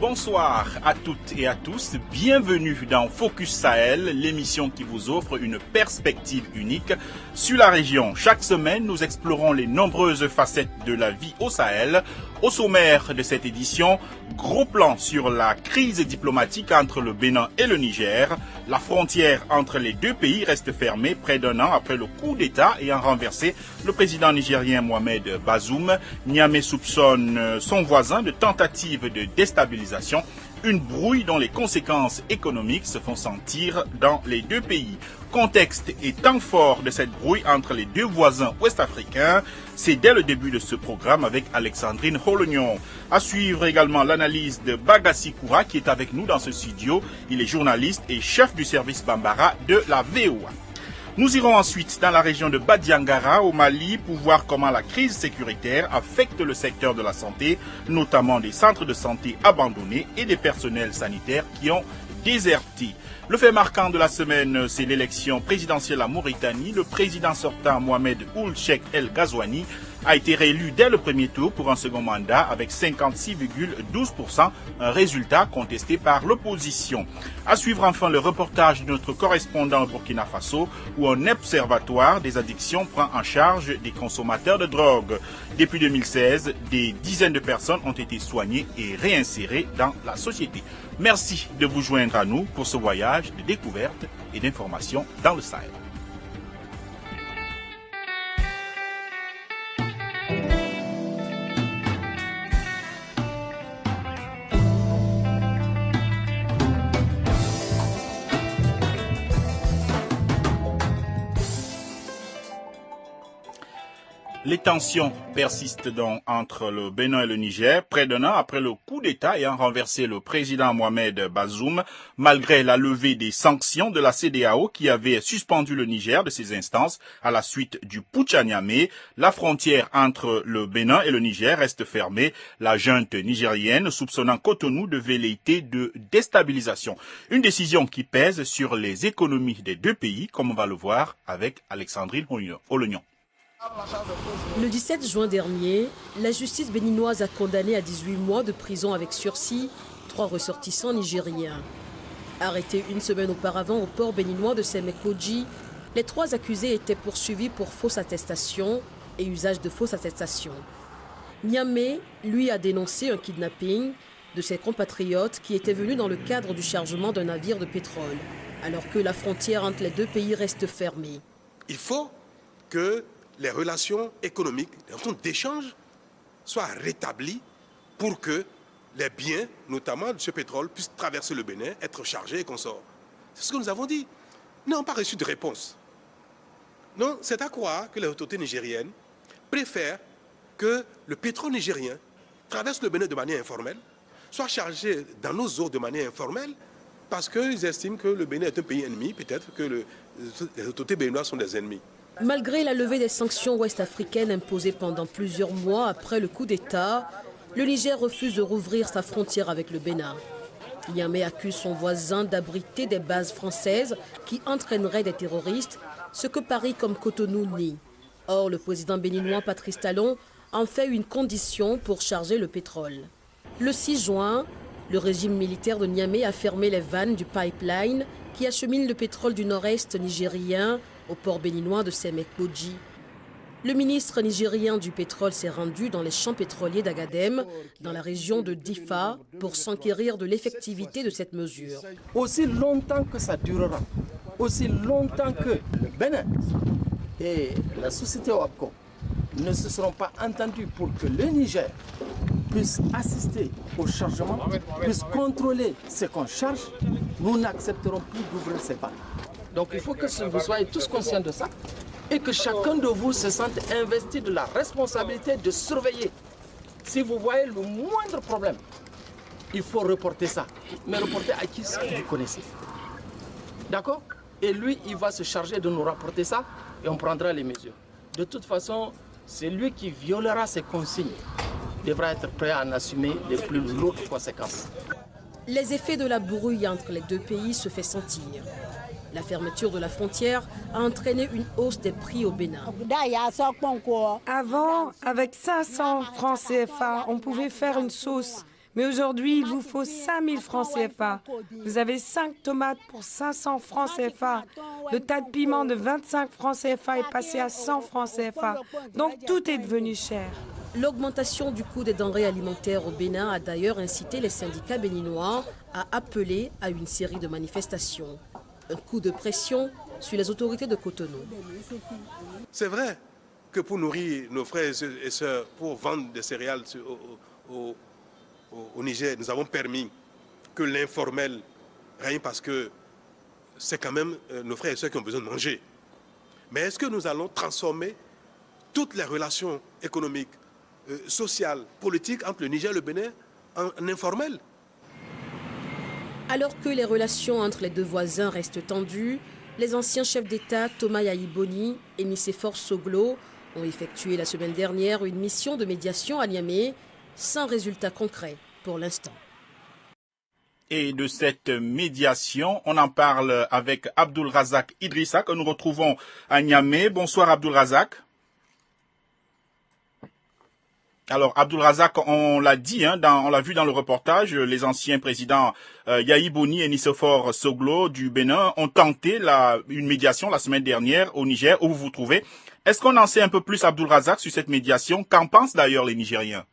Bonsoir à toutes et à tous, bienvenue dans Focus Sahel, l'émission qui vous offre une perspective unique sur la région. Chaque semaine, nous explorons les nombreuses facettes de la vie au Sahel. Au sommaire de cette édition, gros plan sur la crise diplomatique entre le Bénin et le Niger. La frontière entre les deux pays reste fermée près d'un an après le coup d'État ayant renversé le président nigérien Mohamed Bazoum. Niamey soupçonne son voisin de tentative de déstabilisation. Une brouille dont les conséquences économiques se font sentir dans les deux pays. Contexte et temps fort de cette brouille entre les deux voisins ouest-africains, c'est dès le début de ce programme avec Alexandrine Holognon. À suivre également l'analyse de Bagassi Koura qui est avec nous dans ce studio. Il est journaliste et chef du service Bambara de la VOA. Nous irons ensuite dans la région de Badiangara au Mali pour voir comment la crise sécuritaire affecte le secteur de la santé, notamment des centres de santé abandonnés et des personnels sanitaires qui ont déserté. Le fait marquant de la semaine, c'est l'élection présidentielle en Mauritanie. Le président sortant Mohamed Ould Cheikh El Ghazouani a été réélu dès le premier tour pour un second mandat avec 56,12%, un résultat contesté par l'opposition. À suivre enfin le reportage de notre correspondant au Burkina Faso où un observatoire des addictions prend en charge des consommateurs de drogue. Depuis 2016, des dizaines de personnes ont été soignées et réinsérées dans la société. Merci de vous joindre à nous pour ce voyage de découverte et d'information dans le Sahel. Les tensions persistent donc entre le Bénin et le Niger, près d'un an après le coup d'État ayant renversé le président Mohamed Bazoum, malgré la levée des sanctions de la CEDEAO qui avait suspendu le Niger de ses instances à la suite du putsch à Niamey. La frontière entre le Bénin et le Niger reste fermée, la junte nigérienne soupçonnant Cotonou de velléité de déstabilisation. Une décision qui pèse sur les économies des deux pays, comme on va le voir avec Alexandrine Holognon. Le 17 juin dernier, la justice béninoise a condamné à 18 mois de prison avec sursis 3 ressortissants nigériens. Arrêtés une semaine auparavant au port béninois de Semekoji, les 3 accusés étaient poursuivis pour fausse attestation et usage de fausses attestations. Niamey, lui, a dénoncé un kidnapping de ses compatriotes qui étaient venus dans le cadre du chargement d'un navire de pétrole, alors que la frontière entre les deux pays reste fermée. Il faut que les relations économiques, les relations d'échange soient rétablies pour que les biens, notamment de ce pétrole, puissent traverser le Bénin, être chargés et qu'on sort. C'est ce que nous avons dit. Nous n'avons pas reçu de réponse. Non, c'est à croire que les autorités nigériennes préfèrent que le pétrole nigérien traverse le Bénin de manière informelle, soit chargé dans nos eaux de manière informelle, parce qu'ils estiment que le Bénin est un pays ennemi, peut-être que les autorités béninoises sont des ennemis. Malgré la levée des sanctions ouest-africaines imposées pendant plusieurs mois après le coup d'État, le Niger refuse de rouvrir sa frontière avec le Bénin. Niamey accuse son voisin d'abriter des bases françaises qui entraîneraient des terroristes, ce que Paris comme Cotonou nie. Or, le président béninois Patrice Talon en fait une condition pour charger le pétrole. Le 6 juin, le régime militaire de Niamey a fermé les vannes du pipeline qui achemine le pétrole du nord-est nigérien au port béninois de Semekoji. Le ministre nigérien du pétrole s'est rendu dans les champs pétroliers d'Agadem, dans la région de Difa, pour s'enquérir de l'effectivité de cette mesure. Aussi longtemps que ça durera, aussi longtemps que le Bénin et la société OAPCO ne se seront pas entendus pour que le Niger puisse assister au chargement, puisse contrôler ce qu'on charge, nous n'accepterons plus d'ouvrir ces vannes. Donc il faut que vous soyez tous conscients de ça et que chacun de vous se sente investi de la responsabilité de surveiller. Si vous voyez le moindre problème, il faut reporter ça. Mais reporter à qui vous connaissez. D'accord? Et lui, il va se charger de nous rapporter ça et on prendra les mesures. De toute façon, c'est lui qui violera ces consignes. Il devra être prêt à en assumer les plus lourdes conséquences. Les effets de la brouille entre les deux pays se font sentir. La fermeture de la frontière a entraîné une hausse des prix au Bénin. Avant, avec 500 francs CFA, on pouvait faire une sauce Mais aujourd'hui, il vous faut 5 000 francs CFA. Vous avez 5 tomates pour 500 francs CFA. Le tas de piment de 25 francs CFA est passé à 100 francs CFA. Donc tout est devenu cher. L'augmentation du coût des denrées alimentaires au Bénin a d'ailleurs incité les syndicats béninois à appeler à une série de manifestations. Un coup de pression sur les autorités de Cotonou. C'est vrai que pour nourrir nos frères et sœurs, pour vendre des céréales au Niger, nous avons permis que l'informel règne parce que c'est quand même nos frères et sœurs qui ont besoin de manger. Mais est-ce que nous allons transformer toutes les relations économiques, sociales, politiques entre le Niger et le Bénin en informel? Alors que les relations entre les deux voisins restent tendues, les anciens chefs d'État Thomas Yayi Boni et Nicéphore Soglo ont effectué la semaine dernière une mission de médiation à Niamey sans résultat concret pour l'instant. Et de cette médiation, on en parle avec Abdul Razak Idrissa que nous retrouvons à Niamey. Bonsoir Abdul Razak. Alors Abdul Razak, on l'a dit, on l'a vu dans le reportage, les anciens présidents Yayi Boni et Nicéphore Soglo du Bénin ont tenté une médiation la semaine dernière au Niger où vous vous trouvez. Est-ce qu'on en sait un peu plus, Abdul Razak, sur cette médiation? Qu'en pensent d'ailleurs les Nigériens?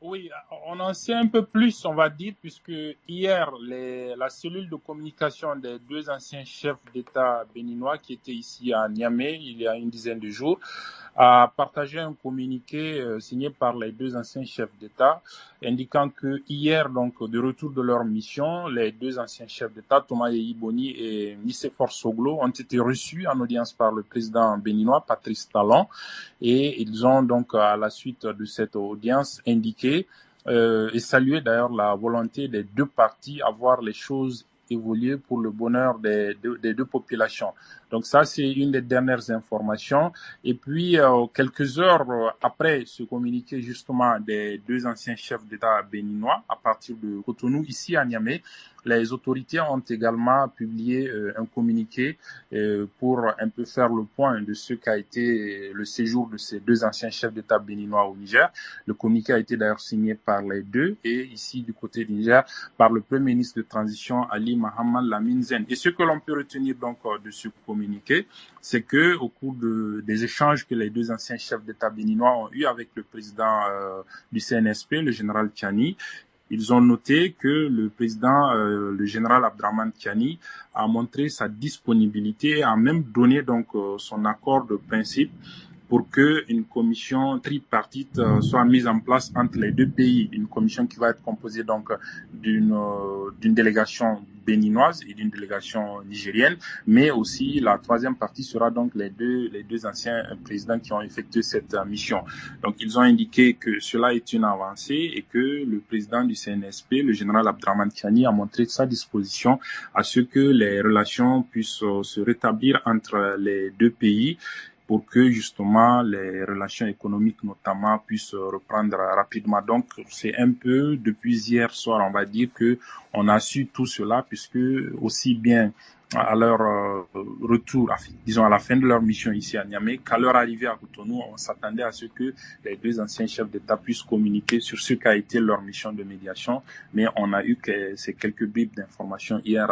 Oui, on en sait un peu plus, on va dire, puisque hier, la cellule de communication des deux anciens chefs d'État béninois qui étaient ici à Niamey il y a une dizaine de jours, a partagé un communiqué signé par les deux anciens chefs d'État, indiquant que hier, donc, de retour de leur mission, les deux anciens chefs d'État, Thomas Yayi Boni et Nicéphore Soglo, ont été reçus en audience par le président béninois, Patrice Talon, et ils ont donc, à la suite de cette audience, indiqué et salué d'ailleurs la volonté des deux parties à voir les choses évoluer pour le bonheur des deux populations. Donc ça, c'est une des dernières informations. Et puis, quelques heures après ce communiqué justement des deux anciens chefs d'État béninois à partir de Cotonou, ici à Niamey, les autorités ont également publié un communiqué pour un peu faire le point de ce qu'a été le séjour de ces deux anciens chefs d'État béninois au Niger. Le communiqué a été d'ailleurs signé par les deux et ici du côté du Niger par le Premier ministre de transition Ali Mohamed Lamine Zen. Et ce que l'on peut retenir donc de ce communiqué, c'est que au cours des échanges que les deux anciens chefs d'État béninois ont eu avec le président du CNSP, le général Tchani, ils ont noté que le président, le général Abdraman Tchani, a montré sa disponibilité et a même donné donc son accord de principe pour qu'une commission tripartite soit mise en place entre les deux pays. Une commission qui va être composée donc d'une délégation béninoise et d'une délégation nigérienne, mais aussi la troisième partie sera donc les deux anciens présidents qui ont effectué cette mission. Donc ils ont indiqué que cela est une avancée et que le président du CNSP, le général Abdraman Tchani, a montré sa disposition à ce que les relations puissent se rétablir entre les deux pays, pour que justement les relations économiques notamment puissent reprendre rapidement. Donc c'est un peu depuis hier soir, on va dire, que on a su tout cela, puisque aussi bien à leur retour, disons à la fin de leur mission ici à Niamey, qu'à leur arrivée à Cotonou, on s'attendait à ce que les deux anciens chefs d'État puissent communiquer sur ce qu'a été leur mission de médiation, mais on a eu ces quelques bribes d'informations hier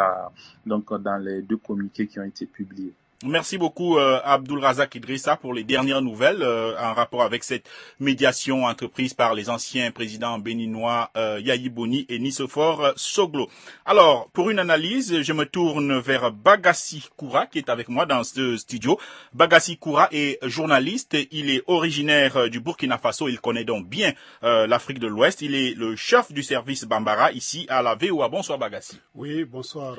donc dans les deux communiqués qui ont été publiés. Merci beaucoup Abdul Razak Idrissa pour les dernières nouvelles en rapport avec cette médiation entreprise par les anciens présidents béninois Yayi Boni et Nicéphore Soglo. Alors, pour une analyse, je me tourne vers Bagassi Koura qui est avec moi dans ce studio. Bagassi Koura est journaliste, il est originaire du Burkina Faso, il connaît donc bien l'Afrique de l'Ouest. Il est le chef du service Bambara ici à la VOA. Bonsoir Bagassi. Oui, bonsoir.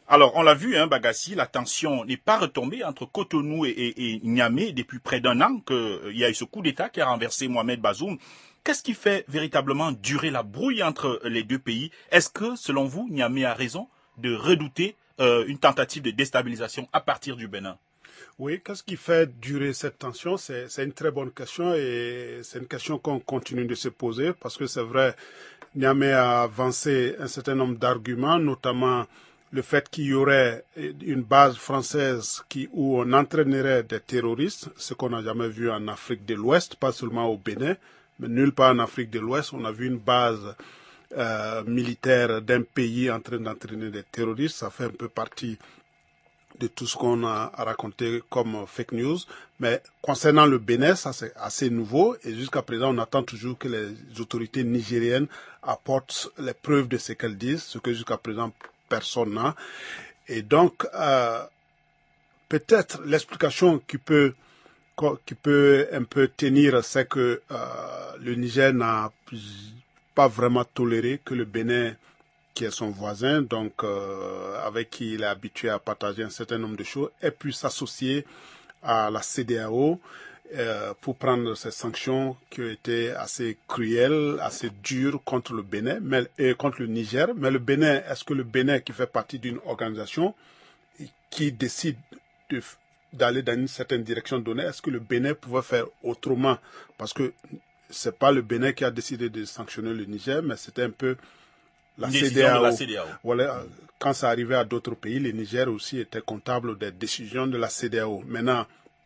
Alors, on l'a vu, Bagassi, la tension n'est pas retombée entre Cotonou et Niamey depuis près d'un an qu'il y a eu ce coup d'État qui a renversé Mohamed Bazoum. Qu'est-ce qui fait véritablement durer la brouille entre les deux pays? Est-ce que, selon vous, Niamey a raison de redouter une tentative de déstabilisation à partir du Bénin? Oui, qu'est-ce qui fait durer cette tension? C'est une très bonne question et c'est une question qu'on continue de se poser parce que c'est vrai, Niamey a avancé un certain nombre d'arguments, notamment le fait qu'il y aurait une base française où on entraînerait des terroristes, ce qu'on n'a jamais vu en Afrique de l'Ouest, pas seulement au Bénin, Mais nulle part en Afrique de l'Ouest, on a vu une base militaire d'un pays en train d'entraîner des terroristes. Ça fait un peu partie de tout ce qu'on a raconté comme fake news. Mais concernant le Bénin, ça c'est assez nouveau. Et jusqu'à présent, on attend toujours que les autorités nigériennes apportent les preuves de ce qu'elles disent, ce que jusqu'à présent personne n'a. Et donc, peut-être l'explication qui peut un peu tenir, c'est que le Niger n'a pas vraiment toléré que le Bénin, qui est son voisin, donc avec qui il est habitué à partager un certain nombre de choses, ait pu s'associer à la CEDEAO pour prendre ces sanctions qui ont été assez cruelles, assez dures contre le Bénin et contre le Niger. Mais le Bénin, est-ce que le Bénin, qui fait partie d'une organisation qui décide d'aller dans une certaine direction donnée, est-ce que le Bénin pouvait faire autrement? Parce que c'est pas le Bénin qui a décidé de sanctionner le Niger, mais c'était un peu la CEDEAO. Voilà, quand ça arrivait à d'autres pays, le Niger aussi était comptable des décisions de la CEDEAO. Maintenant,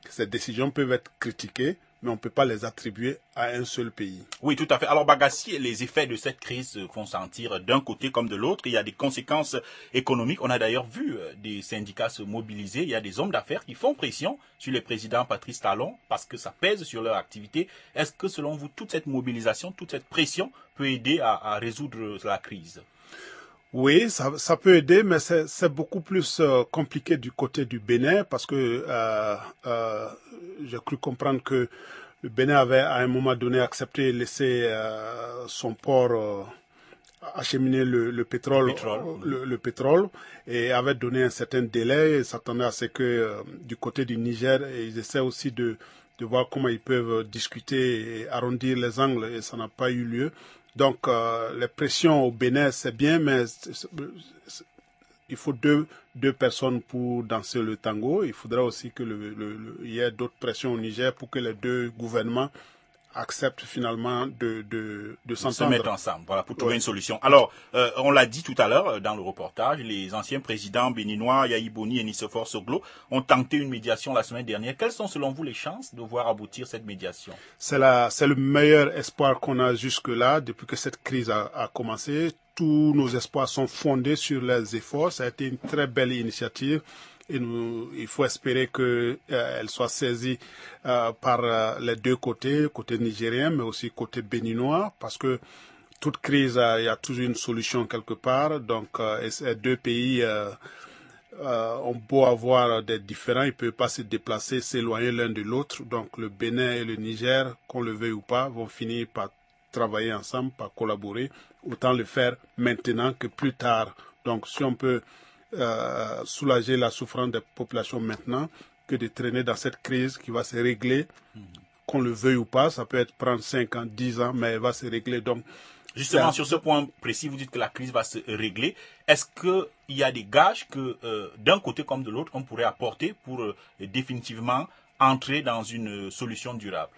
ces décisions peuvent être critiquées, mais on ne peut pas les attribuer à un seul pays. Oui, tout à fait. Alors, Bagassi, les effets de cette crise se font sentir d'un côté comme de l'autre. Il y a des conséquences économiques. On a d'ailleurs vu des syndicats se mobiliser. Il y a des hommes d'affaires qui font pression sur le président Patrice Talon parce que ça pèse sur leur activité. Est-ce que, selon vous, toute cette mobilisation, toute cette pression peut aider à résoudre la crise? Oui, ça peut aider, mais c'est beaucoup plus compliqué du côté du Bénin parce que j'ai cru comprendre que le Bénin avait à un moment donné accepté de laisser son port acheminer le pétrole et avait donné un certain délai et s'attendait à ce que du côté du Niger, ils essaient aussi de voir comment ils peuvent discuter et arrondir les angles et ça n'a pas eu lieu. Donc, les pressions au Bénin, c'est bien, mais il faut deux personnes pour danser le tango. Il faudra aussi qu'il y ait d'autres pressions au Niger pour que les deux gouvernements acceptent finalement de s'entendre. Se mettre ensemble, voilà, pour trouver une solution. Alors, on l'a dit tout à l'heure dans le reportage, les anciens présidents béninois, Yahi Boni et Nicéphore Soglo, ont tenté une médiation la semaine dernière. Quelles sont selon vous les chances de voir aboutir cette médiation? C'est le meilleur espoir qu'on a jusque-là, depuis que cette crise a commencé. Tous nos espoirs sont fondés sur les efforts. Ça a été une très belle initiative. Et il faut espérer qu'elle soit saisie par les deux côtés, côté nigérien, mais aussi côté béninois, parce que toute crise, il y a toujours une solution quelque part. Donc, ces deux pays ont beau avoir des différends, ils ne peuvent pas se déplacer, s'éloigner l'un de l'autre. Donc, le Bénin et le Niger, qu'on le veuille ou pas, vont finir par travailler ensemble, par collaborer. Autant le faire maintenant que plus tard. Donc, si on peut soulager la souffrance des populations maintenant que de traîner dans cette crise qui va se régler, qu'on le veuille ou pas, ça peut prendre 5 ans, 10 ans, mais elle va se régler. Donc, justement, sur ce point précis, vous dites que la crise va se régler. Est-ce qu'il y a des gages que d'un côté comme de l'autre, on pourrait apporter pour définitivement entrer dans une solution durable?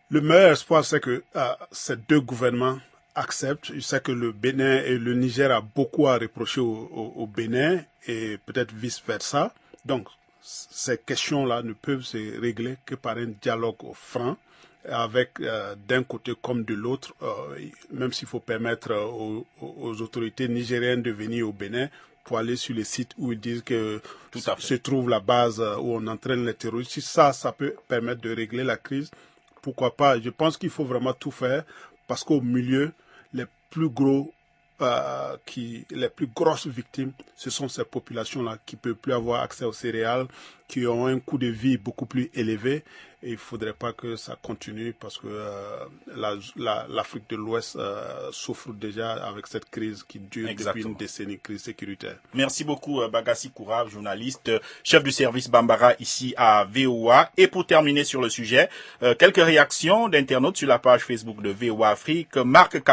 Le meilleur espoir, c'est que ces deux gouvernements accepte. Je sais que le Bénin et le Niger a beaucoup à reprocher au Bénin et peut-être vice-versa. Donc, ces questions-là ne peuvent se régler que par un dialogue franc avec d'un côté comme de l'autre, même s'il faut permettre aux autorités nigériennes de venir au Bénin pour aller sur les sites où ils disent que se trouve la base où on entraîne les terroristes. Si ça peut permettre de régler la crise, pourquoi pas? Je pense qu'il faut vraiment tout faire parce qu'au milieu, les plus grosses victimes, ce sont ces populations-là qui ne peuvent plus avoir accès aux céréales, qui ont un coût de vie beaucoup plus élevé. Et il ne faudrait pas que ça continue parce que l'Afrique de l'Ouest souffre déjà avec cette crise qui dure depuis une décennie, crise sécuritaire. Merci beaucoup Bagassi Koura, journaliste, chef du service Bambara ici à VOA. Et pour terminer sur le sujet, quelques réactions d'internautes sur la page Facebook de VOA Afrique. Marc